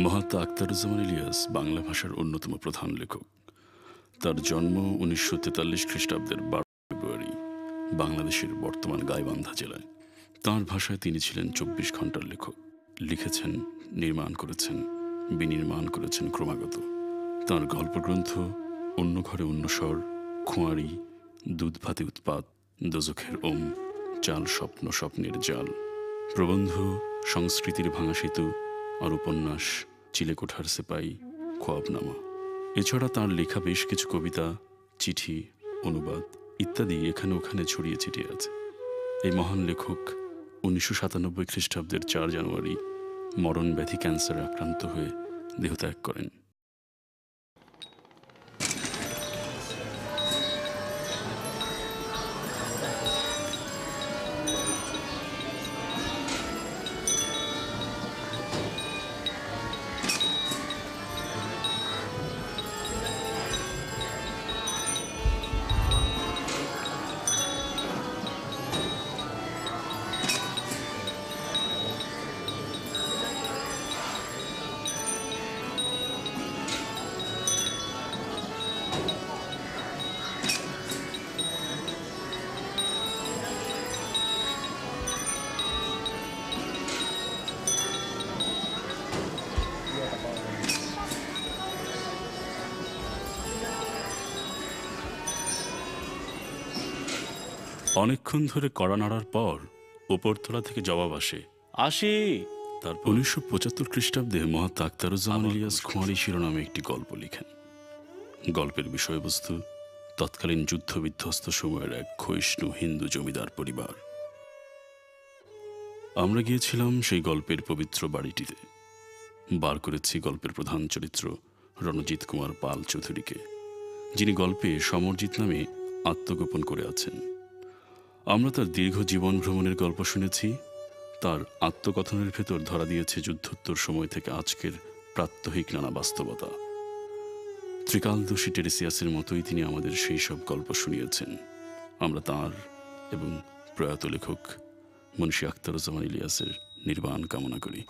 মহাত্মা আখতারুজ্জামান ইলিয়াস বাংলা ভাষার অন্যতম প্রধান লেখক। তার জন্ম 1943 খ্রিস্টাব্দের 12 ফেব্রুয়ারি বাংলাদেশের বর্তমান গাইবান্ধা জেলায়। তাঁর ভাষায় তিনি ছিলেন 24 ঘন্টার লেখক। লিখেছেন, নির্মাণ করেছেন, বিনির্মাণ করেছেন ক্রমাগত। তাঁর গল্পগ্রন্থ অন্য ঘরে অন্য স্বর, খোঁয়ারি, দুধ ভাতে উৎপাত, দোজখের ওম, চাল স্বপ্ন স্বপ্নের জাল, প্রবন্ধ সংস্কৃতির ভাঙা সেতু আর উপন্যাস চিলেকোঠার সেপাই, খোয়াবনামা। এছাড়া তাঁর লেখা বেশ কিছু কবিতা, চিঠি, অনুবাদ ইত্যাদি এখানে ওখানে ছড়িয়ে ছিটিয়ে আছে। এই মহান লেখক 1997 খ্রিস্টাব্দের 4 জানুয়ারি মরণ ব্যাধি ক্যান্সারে আক্রান্ত হয়ে দেহত্যাগ করেন। অনেকক্ষণ ধরে কড়া নাড়ার পর ওপরতলা থেকে জবাব আসে। তারপর 1975 খ্রিস্টাব্দে মহাত্মা আখতারুজ্জামান ইলিয়াস খোঁয়ারি শিরোনামে একটি গল্প লিখেন। গল্পের বিষয়বস্তু তৎকালীন যুদ্ধবিধ্বস্ত সময়ের এক ক্ষয়িষ্ণু হিন্দু জমিদার পরিবার। আমরা গিয়েছিলাম সেই গল্পের পবিত্র বাড়িটিতে। বার করেছি গল্পের প্রধান চরিত্র রণজিৎ কুমার পাল চৌধুরীকে, যিনি গল্পে সমরজিৎ নামে আত্মগোপন করে আছেন। আমরা তার দীর্ঘ জীবন ভ্রমণের গল্প শুনেছি। তার আত্মকথনের ভেতর ধরা দিয়েছে যুদ্ধোত্তর সময় থেকে আজকের প্রাত্যহিক নানা বাস্তবতা। ত্রিকালদোষী টেরেসিয়াসের মতোই তিনি আমাদের সেই সব গল্প শুনিয়েছেন। আমরা তাঁর এবং প্রয়াত লেখক মুন্সী আখতারুজ্জামান ইলিয়াসের নির্বাণ কামনা করি।